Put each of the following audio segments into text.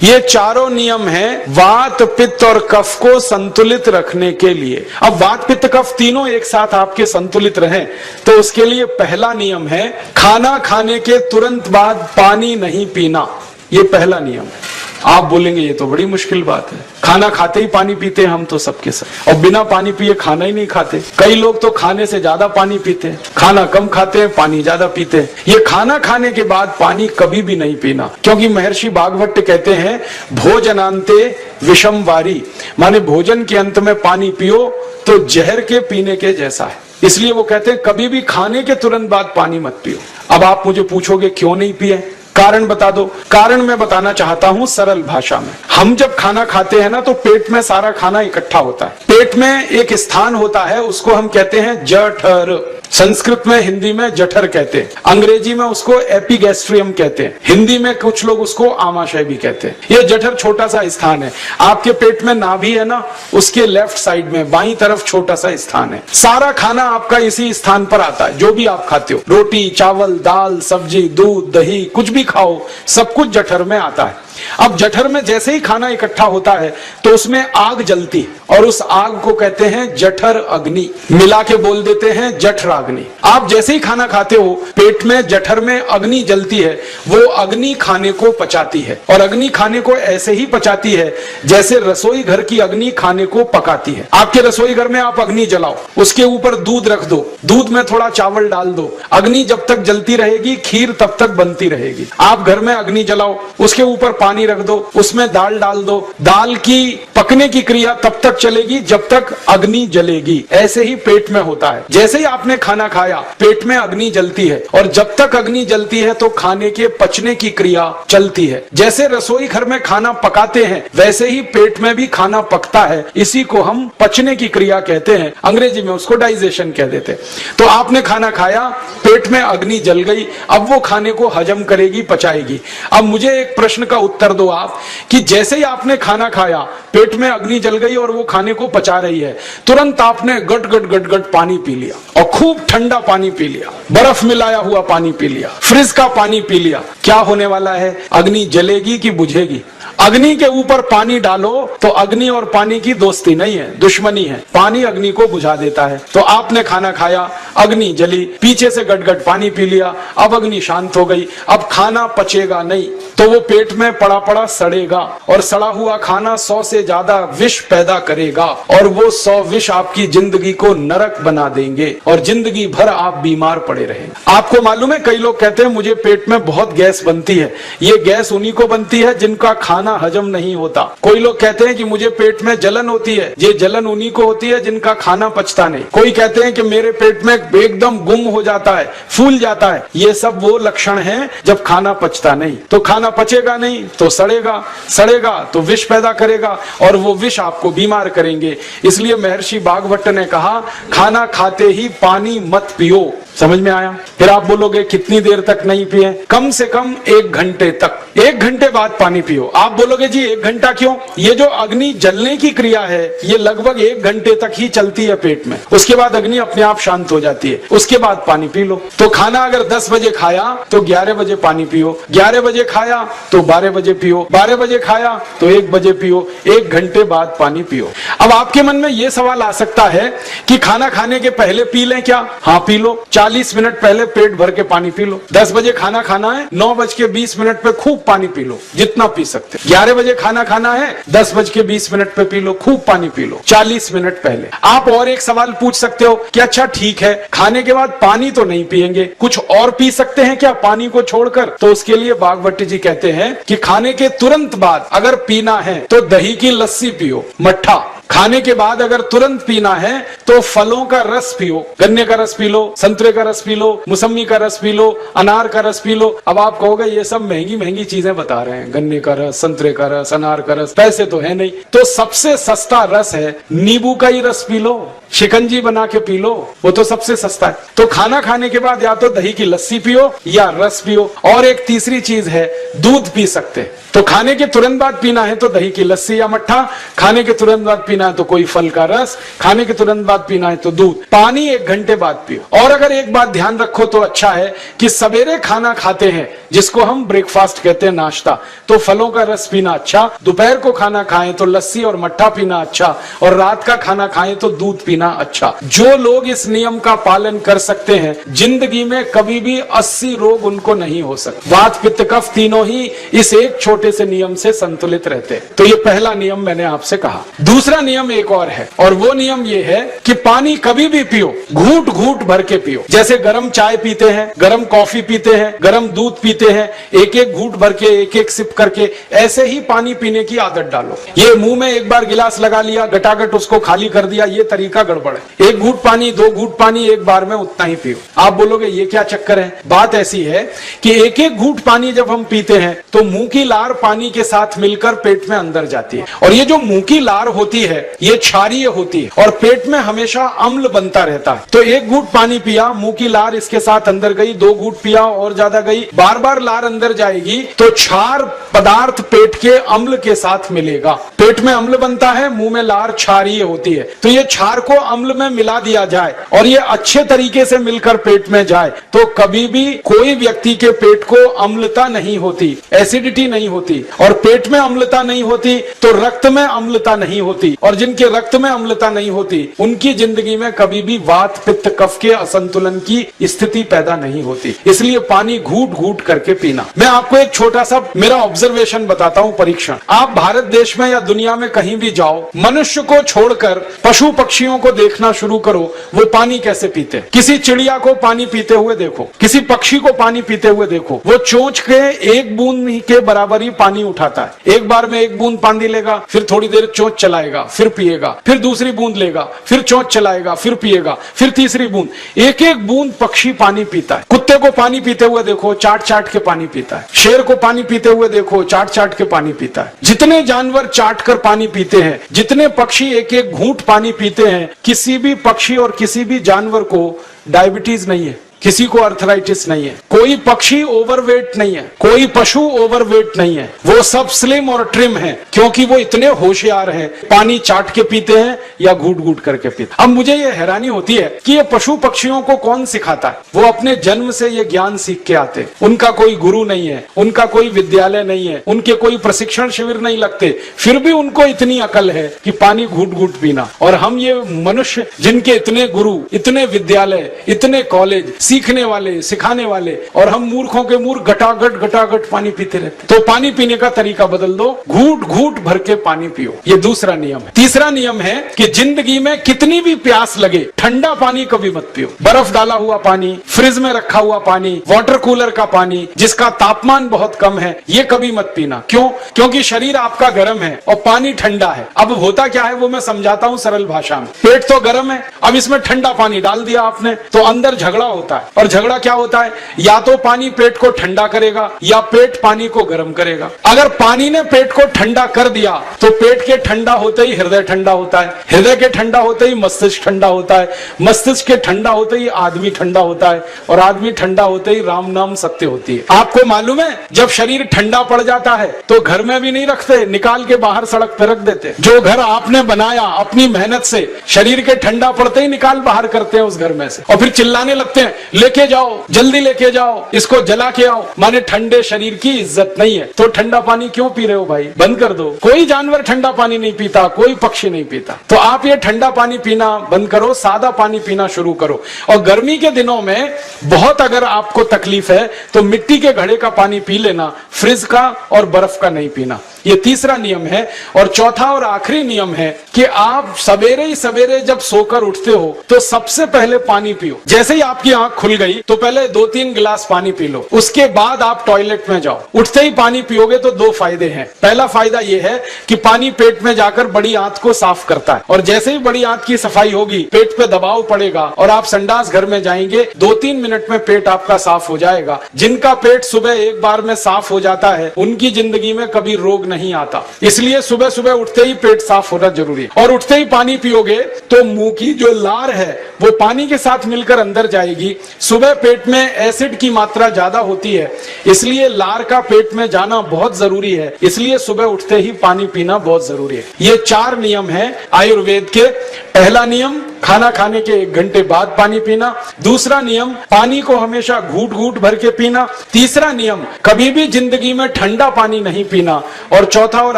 ये चारों नियम हैं वात पित्त और कफ को संतुलित रखने के लिए। अब वात पित्त कफ तीनों एक साथ आपके संतुलित रहें तो उसके लिए पहला नियम है खाना खाने के तुरंत बाद पानी नहीं पीना। ये पहला नियम है। आप बोलेंगे ये तो बड़ी मुश्किल बात है, खाना खाते ही पानी पीते हैं हम तो सबके सब, और बिना पानी पिए खाना ही नहीं खाते। कई लोग तो खाने से ज्यादा पानी पीते हैं, खाना कम खाते हैं पानी ज्यादा पीते हैं। ये खाना खाने के बाद पानी कभी भी नहीं पीना, क्योंकि महर्षि भागवत कहते हैं भोजनांते विषम वारी, माने भोजन के अंत में पानी पियो तो जहर के पीने के जैसा है। इसलिए वो कहते हैं कभी भी खाने के तुरंत बाद पानी मत पियो। अब आप मुझे पूछोगे क्यों नहीं पिए, कारण बता दो। कारण मैं बताना चाहता हूं सरल भाषा में। हम जब खाना खाते हैं ना तो पेट में सारा खाना इकट्ठा होता है। पेट में एक स्थान होता है, उसको हम कहते हैं जठर। संस्कृत में, हिंदी में जठर कहते हैं, अंग्रेजी में उसको एपिगैस्ट्रियम कहते हैं, हिंदी में कुछ लोग उसको आमाशय भी कहते हैं। ये जठर छोटा सा स्थान है। आपके पेट में नाभि है ना, उसके लेफ्ट साइड में बाईं तरफ छोटा सा स्थान है। सारा खाना आपका इसी स्थान पर आता है। जो भी आप खाते हो, रोटी चावल दाल सब्जी दूध दही कुछ भी खाओ, सब कुछ जठर में आता है। अब जठर में जैसे ही खाना इकट्ठा होता है तो उसमें आग जलती है और उस आग को कहते हैं जठर अग्नि, मिला के बोल देते हैं जठराग्नि। आप जैसे ही खाना खाते हो पेट में जठर में अग्नि जलती है, वो अग्नि खाने को पचाती है, और अग्नि खाने को ऐसे ही पचाती है जैसे रसोई घर की अग्नि खाने को पकाती है। आपके रसोई घर में आप अग्नि जलाओ, उसके ऊपर दूध रख दो, दूध में थोड़ा चावल डाल दो, अग्नि जब तक जलती रहेगी खीर तब तक बनती रहेगी। आप घर में अग्नि जलाओ, उसके ऊपर पानी रख दो, उसमें दाल डाल दो, दाल की पकने की क्रिया तब तक चलेगी जब तक अग्नि जलेगी। ऐसे ही पेट में होता है। जैसे ही आपने खाना खाया पेट में अग्नि जलती है, और जब तक अग्नि जलती है तो खाने के पचने की क्रिया चलती है। जैसे रसोई घर में खाना पकाते हैं वैसे ही पेट में भी खाना पकता है। इसी को हम पचने की क्रिया कहते हैं, अंग्रेजी में उसको डाइजेशन कह देते हैं। तो आपने खाना खाया, पेट में अग्नि जल गई, अब वो खाने को हजम करेगी, पचाएगी। अब मुझे एक प्रश्न का उत्तर दो आप कि जैसे ही आपने खाना खाया पेट में अग्नि जल गई और वो खाने को पचा रही है, तुरंत आपने गट गट गट गट पानी पी लिया, और खूब ठंडा पानी पी लिया, बर्फ मिलाया हुआ पानी पी लिया, फ्रिज का पानी पी लिया। क्या होने वाला है? अग्नि जलेगी कि बुझेगी? अग्नि के ऊपर पानी डालो तो अग्नि और पानी की दोस्ती नहीं है, दुश्मनी है। पानी अग्नि को बुझा देता है। तो आपने खाना खाया, अग्नि जली, पीछे से गट-गट पानी पी लिया, अब अग्नि शांत हो गई, अब खाना पचेगा नहीं, तो वो पेट में पड़ा पड़ा सड़ेगा, और सड़ा हुआ खाना 100 से ज्यादा विष पैदा करेगा, और वो 100 विष आपकी जिंदगी को नरक बना देंगे, और जिंदगी भर आप बीमार पड़े रहेंगे। आपको मालूम है, कई लोग कहते हैं मुझे पेट में बहुत गैस बनती है। ये गैस उन्हीं को बनती है जिनका खाना हजम नहीं होता। कोई लोग कहते हैं कि मुझे पेट में जलन होती है, ये जलन उन्हीं को होती है जिनका खाना पचता नहीं। कोई कहते हैं कि मेरे पेट में एकदम गुम हो जाता है, फूल जाता है। ये सब वो लक्षण हैं जब खाना पचता नहीं। तो खाना पचेगा नहीं तो सड़ेगा, सड़ेगा तो विष पैदा करेगा, और वो विष आपको बीमार करेंगे। इसलिए महर्षि भागवत ने कहा खाना खाते ही पानी मत पियो। समझ में आया? फिर आप बोलोगे कितनी देर तक नहीं पिए? कम से कम 1 घंटे तक, 1 घंटे बाद पानी पियो। आप बोलोगे जी 1 घंटा क्यों? ये जो अग्नि जलने की क्रिया है ये लगभग 1 घंटे तक ही चलती है पेट में, उसके बाद अग्नि अपने आप शांत हो जाती है, उसके बाद पानी पी लो। तो खाना अगर 10 बजे खाया तो 11 बजे पानी पियो, 11 बजे खाया तो 12 बजे पियो, 12 बजे खाया तो 1 बजे पियो, 1 घंटे बाद पानी पियो। अब आपके मन में ये सवाल आ सकता है कि खाना खाने के पहले पी लें क्या? हाँ पी लो, 40 मिनट पहले पेट भर के पानी पी लो। 10 बजे खाना खाना है, 9:20 पे खूब पानी पी लो, जितना पी सकते। 11 बजे खाना खाना है, 10:20 पे पी लो, खूब पानी पी लो, 40 मिनट पहले। आप और एक सवाल पूछ सकते हो कि अच्छा ठीक है, खाने के बाद पानी तो नहीं पिएंगे, कुछ और पी सकते हैं क्या पानी को छोड़कर? तो उसके लिए भागवत जी कहते हैं कि खाने के तुरंत बाद अगर पीना है तो दही की लस्सी पियो, मट्ठा। खाने के बाद अगर तुरंत पीना है तो फलों का रस पियो, गन्ने का रस पी लो, संतरे का रस पी लो, मौसमी का रस पी लो, अनार का रस पी लो। अब आप कहोगे ये सब महंगी महंगी चीजें बता रहे हैं, गन्ने का रस, संतरे का रस, अनार का रस, पैसे तो है नहीं। तो सबसे सस्ता रस है नींबू का ही रस पी लो, शिकंजी बना के पी लो, वो तो सबसे सस्ता है। तो खाना खाने के बाद या तो दही की लस्सी पियो या रस पियो। और एक तीसरी चीज है, दूध पी सकते। तो खाने के तुरंत बाद पीना है तो दही की लस्सी या मट्ठा, खाने के तुरंत बाद पीना है तो कोई फल का रस, खाने के तुरंत बाद पीना है तो दूध। पानी 1 घंटे बाद पियो। और अगर एक बात ध्यान रखो तो अच्छा है कि सवेरे खाना खाते हैं जिसको हम ब्रेकफास्ट कहते हैं, नाश्ता, तो फलों का रस पीना अच्छा, दोपहर को खाना खाएं तो लस्सी और मट्ठा पीना अच्छा, और रात का खाना खाएं तो दूध पीना अच्छा। जो लोग इस नियम का पालन कर सकते हैं जिंदगी में कभी भी 80 रोग उनको नहीं हो सकते। वात पित्त कफ तीनों ही इस एक छोटे से नियम से संतुलित रहते हैं। तो ये पहला नियम मैंने आपसे कहा। दूसरा नियम एक और है, और वो नियम ये है कि पानी कभी भी पियो, घूंट घूंट भर के पियो। जैसे गर्म चाय पीते हैं, गर्म कॉफी पीते हैं, गर्म दूध पीते हैं, एक एक घूंट भर के, एक एक सिप करके, ऐसे ही पानी पीने की आदत डालो। ये मुंह में एक बार गिलास लगा लिया, गटागट उसको खाली कर दिया, ये तरीका गड़बड़ है। 1 घूंट पानी, 2 घूंट पानी एक बार में उतना ही पियो। आप बोलोगे ये क्या चक्कर है? बात ऐसी है कि एक एक घूंट पानी जब हम पीते हैं तो मुंह की लार पानी के साथ मिलकर पेट में अंदर जाती है, और ये जो मुंह की लार होती है ये क्षारीय होती है और पेट में हमेशा अम्ल बनता रहता है। तो 1 घूंट पानी पिया, मुंह की लार इसके साथ अंदर गई, 2 घूंट पिया और ज्यादा गई, बार बार लार अंदर जाएगी तो क्षार पदार्थ पेट के अम्ल के साथ मिलेगा। पेट में अम्ल बनता है, मुंह में लार क्षारीय होती है। तो ये क्षार को अम्ल में मिला दिया जाए और ये अच्छे तरीके से मिलकर पेट में जाए तो कभी भी कोई व्यक्ति के पेट को अम्लता नहीं होती, एसिडिटी नहीं होती, और पेट में अम्लता नहीं होती तो रक्त में अम्लता नहीं होती, और जिनके रक्त में अम्लता नहीं होती उनकी जिंदगी में कभी भी वात पित्त कफ के असंतुलन की स्थिति पैदा नहीं होती। इसलिए पानी घूट घूट करके पीना। मैं आपको एक छोटा सा मेरा ऑब्जर्वेशन बताता हूं, परीक्षण। आप भारत देश में या दुनिया में कहीं भी जाओ, मनुष्य को छोड़कर पशु पक्षियों को देखना शुरू करो, वो पानी कैसे पीते। किसी चिड़िया को पानी पीते हुए देखो, किसी पक्षी को पानी पीते हुए देखो, वो चोंच के 1 बूंद के बराबर ही पानी उठाता है। एक बार में 1 बूंद पानी लेगा, फिर थोड़ी देर चोंच चलाएगा, फिर पिएगा, फिर दूसरी बूंद लेगा, फिर चोंच चलाएगा, फिर पिएगा, फिर तीसरी बूंद। एक एक बूंद पक्षी पानी पीता है। कुत्ते को पानी पीते हुए देखो, चाट चाट के पानी पीता है। शेर को पानी पीते हुए देखो, चाट चाट के पानी पीता है। जितने जानवर चाट कर पानी पीते हैं, जितने पक्षी एक एक घूंट पानी पीते हैं, किसी भी पक्षी और किसी भी जानवर को डायबिटीज नहीं है, किसी को अर्थराइटिस नहीं है, कोई पक्षी ओवरवेट नहीं है, कोई पशु ओवरवेट नहीं है। वो सब स्लिम और ट्रिम है क्योंकि वो इतने होशियार हैं, पानी चाट के पीते हैं या घूट घूट करके पीते हैं। अब मुझे ये हैरानी होती है कि ये पशु पक्षियों को कौन सिखाता है? वो अपने जन्म से ये ज्ञान सीख के आते। उनका कोई गुरु नहीं है, उनका कोई विद्यालय नहीं है, उनके कोई प्रशिक्षण शिविर नहीं लगते, फिर भी उनको इतनी अकल है कि पानी घूट घूट पीना। और हम ये मनुष्य जिनके इतने गुरु, इतने विद्यालय, इतने कॉलेज, सीखने वाले, सिखाने वाले, और हम मूर्खों के मूर्ख घटाघट पानी पीते रहते। तो पानी पीने का तरीका बदल दो, घूट घूट भर के पानी पियो। ये दूसरा नियम है। तीसरा नियम है कि जिंदगी में कितनी भी प्यास लगे, ठंडा पानी कभी मत पियो। बर्फ डाला हुआ पानी, फ्रिज में रखा हुआ पानी, वाटर कूलर का पानी जिसका तापमान बहुत कम है, ये कभी मत पीना। क्यों? क्योंकि शरीर आपका गर्म है और पानी ठंडा है। अब होता क्या है वो मैं समझाता हूँ सरल भाषा में। पेट तो गर्म है, अब इसमें ठंडा पानी डाल दिया आपने तो अंदर झगड़ा होता है। और झगड़ा क्या होता है? या तो पानी पेट को ठंडा करेगा या पेट पानी को गर्म करेगा। अगर पानी ने पेट को ठंडा कर दिया तो पेट के ठंडा होते ही हृदय ठंडा होता है, हृदय के ठंडा होते ही मस्तिष्क ठंडा होता है, मस्तिष्क के ठंडा होते ही आदमी ठंडा होता है, और आदमी ठंडा होते ही राम नाम सत्य होती है। आपको मालूम है जब शरीर ठंडा पड़ जाता है तो घर में भी नहीं रखते, निकाल के बाहर सड़क पर रख देते। जो घर आपने बनाया अपनी मेहनत से, शरीर के ठंडा पड़ते ही निकाल बाहर करते हैं उस घर में से, और फिर चिल्लाने लगते हैं लेके जाओ, जल्दी लेके जाओ, इसको जला के आओ। माने ठंडे शरीर की इज्जत नहीं है। तो ठंडा पानी क्यों पी रहे हो भाई? बंद कर दो। कोई जानवर ठंडा पानी नहीं पीता, कोई पक्षी नहीं पीता। तो आप ये ठंडा पानी पीना बंद करो, सादा पानी पीना शुरू करो। और गर्मी के दिनों में बहुत अगर आपको तकलीफ है तो मिट्टी के घड़े का पानी पी लेना, फ्रिज का और बर्फ का नहीं पीना। ये तीसरा नियम है। और चौथा और आखिरी नियम है कि आप सवेरे ही सवेरे जब सोकर उठते हो तो सबसे पहले पानी पियो। जैसे ही आपकी आंख खुल गई तो पहले 2-3 गिलास पानी पी लो, उसके बाद आप टॉयलेट में जाओ। उठते ही पानी पियोगे तो 2 फायदे हैं। पहला फायदा यह है कि पानी पेट में जाकर बड़ी आंत को साफ करता है, और जैसे ही बड़ी आंत की सफाई होगी पेट पे दबाव पड़ेगा और आप संडास घर में जाएंगे, 2-3 मिनट में पेट आपका साफ हो जाएगा। जिनका पेट सुबह एक बार में साफ हो जाता है उनकी जिंदगी में कभी रोग नहीं आता। इसलिए सुबह सुबह उठते ही पेट साफ होना जरूरी है। और उठते ही पानी पियोगे तो मुंह की जो लार है वो पानी के साथ मिलकर अंदर जाएगी सुबह पेट में एसिड की मात्रा ज्यादा होती है, इसलिए लार का पेट में जाना बहुत जरूरी है, इसलिए सुबह उठते ही पानी पीना बहुत जरूरी है। ये 4 नियम हैं आयुर्वेद के। पहला नियम, खाना खाने के 1 घंटे बाद पानी पीना। दूसरा नियम, पानी को हमेशा घूट घूट भर के पीना। तीसरा नियम, कभी भी जिंदगी में ठंडा पानी नहीं पीना। और चौथा और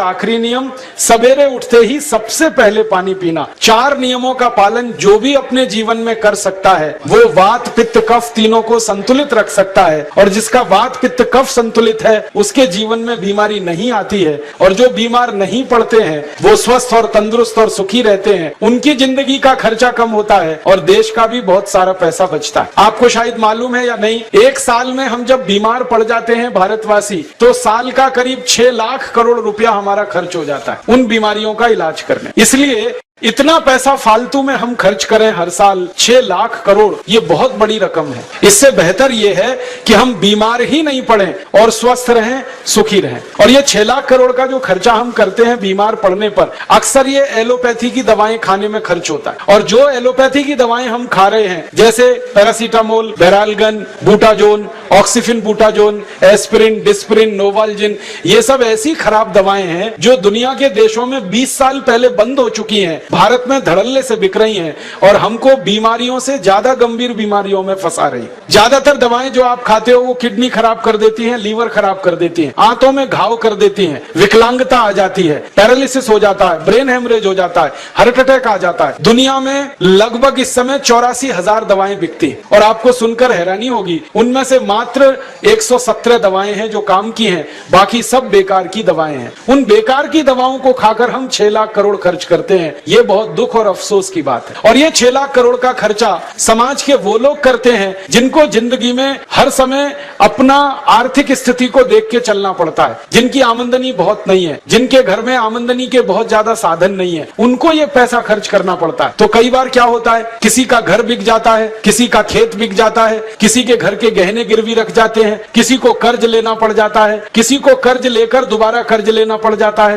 आखिरी नियम, सवेरे उठते ही सबसे पहले पानी पीना। 4 नियमों का पालन जो भी अपने जीवन में कर सकता है वो वात पित्त कफ तीनों को संतुलित रख सकता है। और जिसका वात पित्त कफ संतुलित है उसके जीवन में बीमारी नहीं आती है। और जो बीमार नहीं पड़ते हैं वो स्वस्थ और तंदुरुस्त और सुखी रहते हैं। उनकी जिंदगी का खर्चा कम होता है और देश का भी बहुत सारा पैसा बचता है। आपको शायद मालूम है या नहीं, 1 साल में हम जब बीमार पड़ जाते हैं भारतवासी, तो साल का करीब 6 लाख करोड़ रुपया हमारा खर्च हो जाता है उन बीमारियों का इलाज करने। इसलिए इतना पैसा फालतू में हम खर्च करें हर साल 6 लाख करोड़, ये बहुत बड़ी रकम है। इससे बेहतर ये है कि हम बीमार ही नहीं पड़ें और स्वस्थ रहें, सुखी रहें। और ये 6 लाख करोड़ का जो खर्चा हम करते हैं बीमार पड़ने पर, अक्सर ये एलोपैथी की दवाएं खाने में खर्च होता है। और जो एलोपैथी की दवाएं हम खा रहे हैं, जैसे paracetamol, Baralgan, Butazone, oxyphenbutazone, aspirin, Disprin, Novalgin, ये सब ऐसी खराब दवाएं हैं जो दुनिया के देशों में 20 साल पहले बंद हो चुकी हैं, भारत में धड़ल्ले से बिक रही हैं और हमको बीमारियों से ज्यादा गंभीर बीमारियों में फंसा रही। ज्यादातर दवाएं जो आप खाते हो वो किडनी खराब कर देती हैं, लीवर खराब कर देती हैं, आंतों में घाव कर देती हैं, विकलांगता आ जाती है, पैरालिसिस हो जाता है, ब्रेन हेमरेज हो जाता है, हार्ट अटैक आ जाता है। दुनिया में लगभग इस समय 84,000 दवाएं बिकती हैं। और आपको सुनकर हैरानी होगी, उनमें से मात्र 117 दवाएं हैं जो काम की हैं, बाकी सब बेकार की दवाएं हैं। उन बेकार की दवाओं को खाकर हम 6 लाख करोड़ खर्च करते हैं। ये बहुत दुख और अफसोस की बात है। और ये 6 लाख करोड़ का खर्चा समाज के वो लोग करते हैं जिनको जिंदगी में हर समय अपना आर्थिक स्थिति को देख के चलना पड़ता है, जिनकी आमदनी बहुत नहीं है, जिनके घर में आमदनी के बहुत ज्यादा साधन नहीं है, उनको ये पैसा खर्च करना पड़ता है। तो कई बार क्या होता है, किसी का घर बिक जाता है, किसी का खेत बिक जाता है, किसी के घर के गहने गिरवी रख जाते हैं, किसी को कर्ज लेना पड़ जाता है, किसी को कर्ज लेकर दोबारा कर्ज लेना पड़ जाता है।